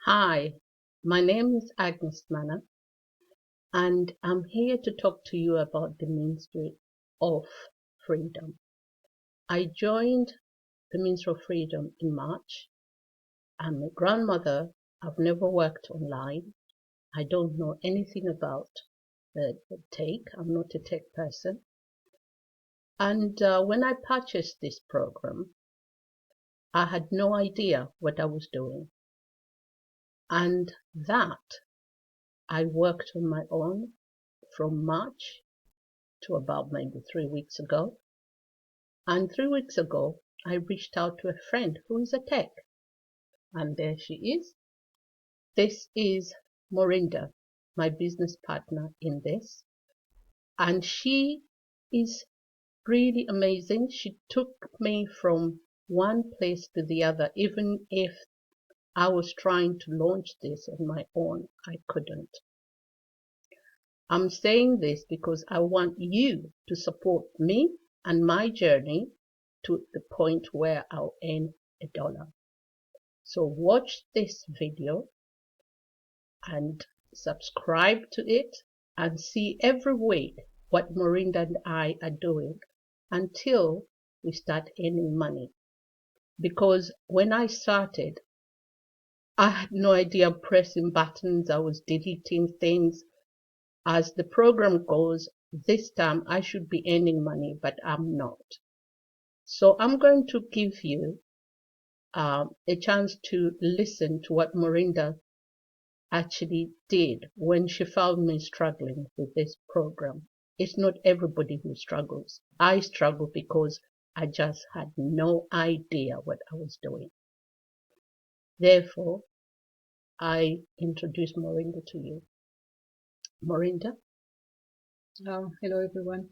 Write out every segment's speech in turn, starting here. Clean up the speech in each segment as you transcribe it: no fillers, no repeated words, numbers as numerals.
Hi, my name is Agnes Manna, and I'm here to talk to you about the Ministry of Freedom. I joined the Ministry of Freedom in March. I'm a grandmother. I've never worked online. I don't know anything about the tech. I'm not a tech person. And when I purchased this program, I had no idea what I was doing. And that I worked on my own from March to about maybe 3 weeks ago. And 3 weeks ago, I reached out to a friend who is a tech. And there she is. This is Morinda, my business partner in this. And she is really amazing. She took me from one place to the other. Even if I was trying to launch this on my own, I couldn't. I'm saying this because I want you to support me and my journey to the point where I'll earn $1. So watch this video and subscribe to it and see every week what Morinda and I are doing until we start earning money. Because when I started, I had no idea pressing buttons. I was deleting things. As the program goes, this time I should be earning money, but I'm not. So I'm going to give you a chance to listen to what Morinda actually did when she found me struggling with this program. It's not everybody who struggles. I struggle because I just had no idea what I was doing. Therefore, I introduce Morinda to you. Morinda? Hello everyone.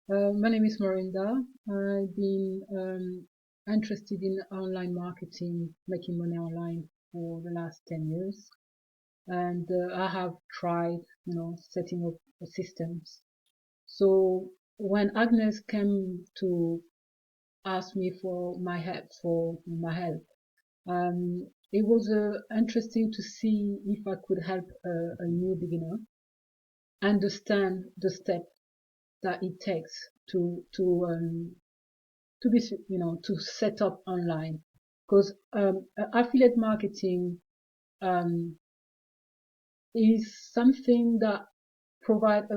My name is Morinda. I've been interested in online marketing, making money online for the last 10 years. And I have tried, setting up systems. So when Agnes came to ask me for my help, it was interesting to see if I could help a new beginner understand the step that it takes to be to set up online, because affiliate marketing um, is something that provide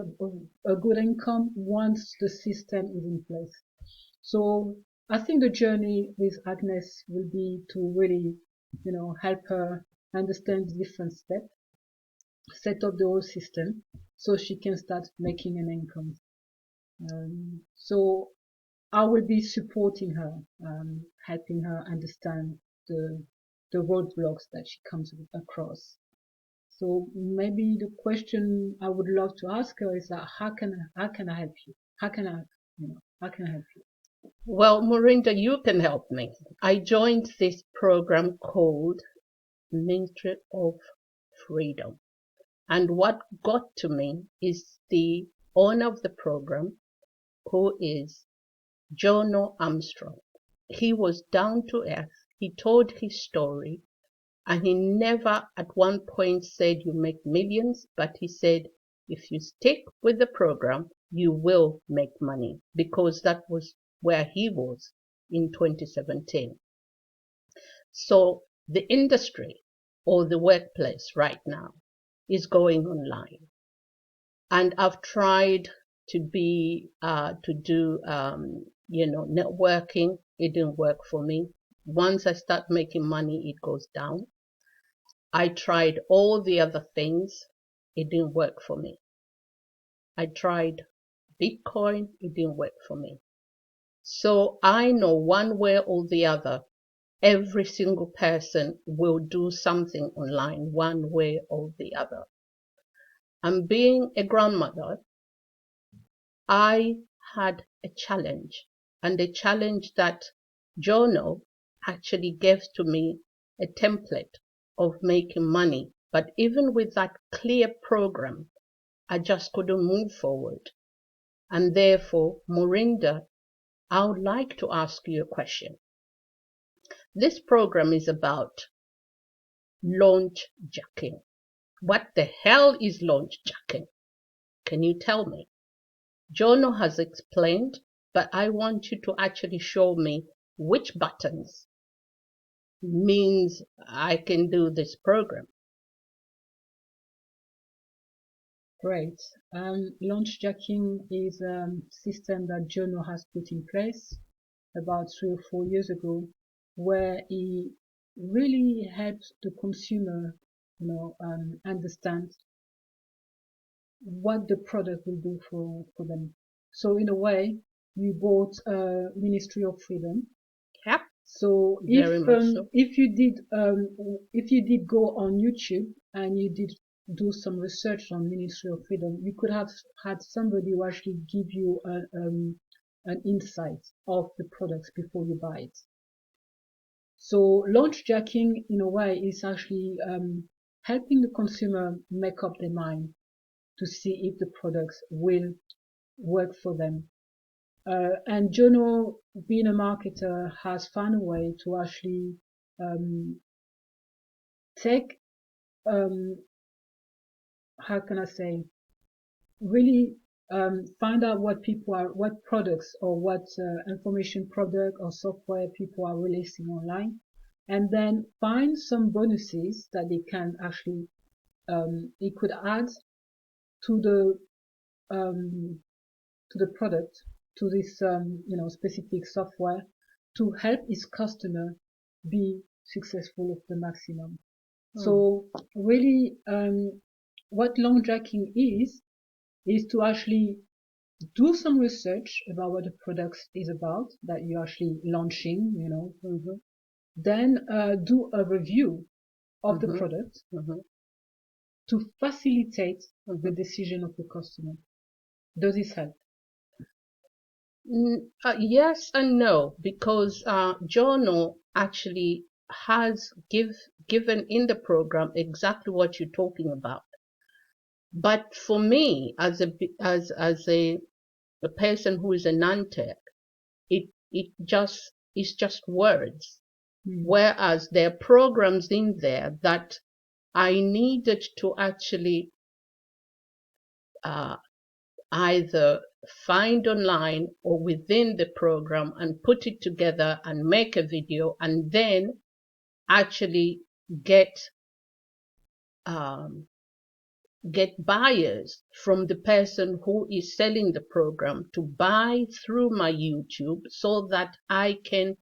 a good income once the system is in place. So I think the journey with Agnes will be to really help her understand the different steps, set up the whole system so she can start making an income. So I will be supporting her, helping her understand the roadblocks that she comes across. So maybe the question I would love to ask her is that how can I help you? How can I help you? Well, Morinda, you can help me. I joined this program called Ministry of Freedom. And what got to me is the owner of the program, who is Jono Armstrong. He was down to earth. He told his story, and he never at one point said you make millions, but he said if you stick with the program, you will make money, because that was where he was in 2017. So the industry or the workplace right now is going online. And I've tried to do networking. It didn't work for me. Once I start making money, it goes down. I tried all the other things. It didn't work for me. I tried Bitcoin. It didn't work for me. So I know one way or the other, every single person will do something online one way or the other. And being a grandmother, I had a challenge, and the challenge that Jono actually gave to me a template of making money. But even with that clear program, I just couldn't move forward. And therefore, Morinda, I would like to ask you a question. This program is about launch jacking. What the hell is launch jacking? Can you tell me? Jono has explained, but I want you to actually show me which buttons means I can do this program. Great. Launch jacking is a system that Jono has put in place about 3 or 4 years ago, where he really helps the consumer, understand what the product will do for them. So in a way, you bought Ministry of Freedom. Yep. So Very much so. if you did go on YouTube and you did do some research on Ministry of Freedom, you could have had somebody who actually give you an insight of the products before you buy it. So launch jacking in a way is actually helping the consumer make up their mind to see if the products will work for them. And Jono, being a marketer, has found a way to actually take, how can I say, really find out what products or what information product or software people are releasing online, and then find some bonuses that they can actually, it could add to the product, to this specific software, to help its customer be successful at the maximum. So really, what launch jacking is to actually do some research about what the product is about that you're actually launching, then do a review of the product to facilitate the decision of the customer. Does this help? Yes and no, because Jono actually has given in the program exactly what you're talking about. But for me, as a person who is a non-tech, it's just words. Whereas there are programs in there that I needed to actually either find online or within the program and put it together and make a video and then actually get buyers from the person who is selling the program to buy through my YouTube so that I can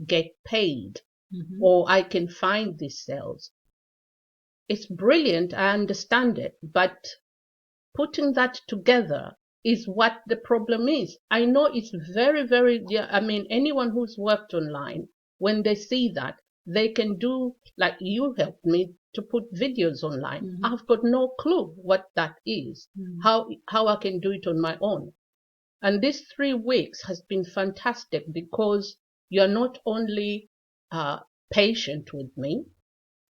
get paid or I can find these sales. It's brilliant, I understand it, but putting that together is what the problem is. I know it's very, very, I mean, anyone who's worked online, when they see that, they can do, like you helped me to put videos online. I've got no clue what that is, how I can do it on my own. And this 3 weeks has been fantastic because you're not only patient with me,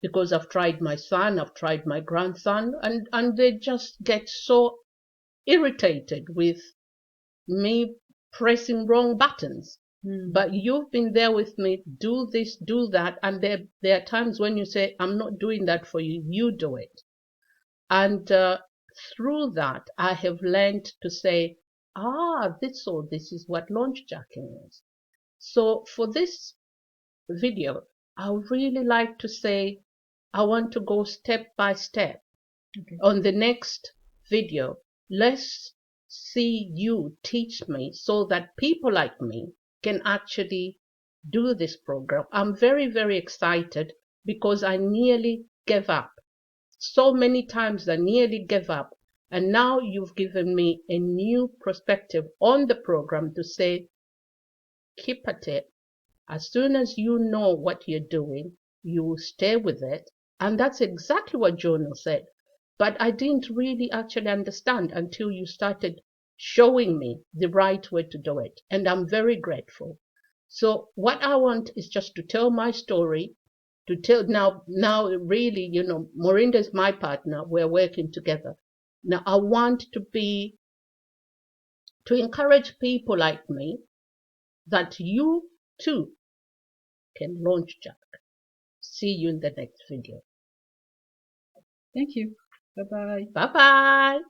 because I've tried my son, I've tried my grandson, and they just get so irritated with me pressing wrong buttons. But you've been there with me, do this, do that, and there are times when you say, I'm not doing that for you, you do it. And through that, I have learned to say, this is what launch jacking is. So for this video, I would really like to say, I want to go step by step. Okay. On the next video, let's see you teach me so that people like me can actually do this program. I'm very, very excited because I nearly gave up. So many times I nearly gave up. And now you've given me a new perspective on the program to say, keep at it. As soon as you know what you're doing, you will stay with it. And that's exactly what Jono said. But I didn't really actually understand until you started showing me the right way to do it. And I'm very grateful. So what I want is just to tell my story, to tell now really, Morinda is my partner. We're working together. Now I want to encourage people like me that you too can launch jack. See you in the next video. Thank you. Bye bye. Bye bye.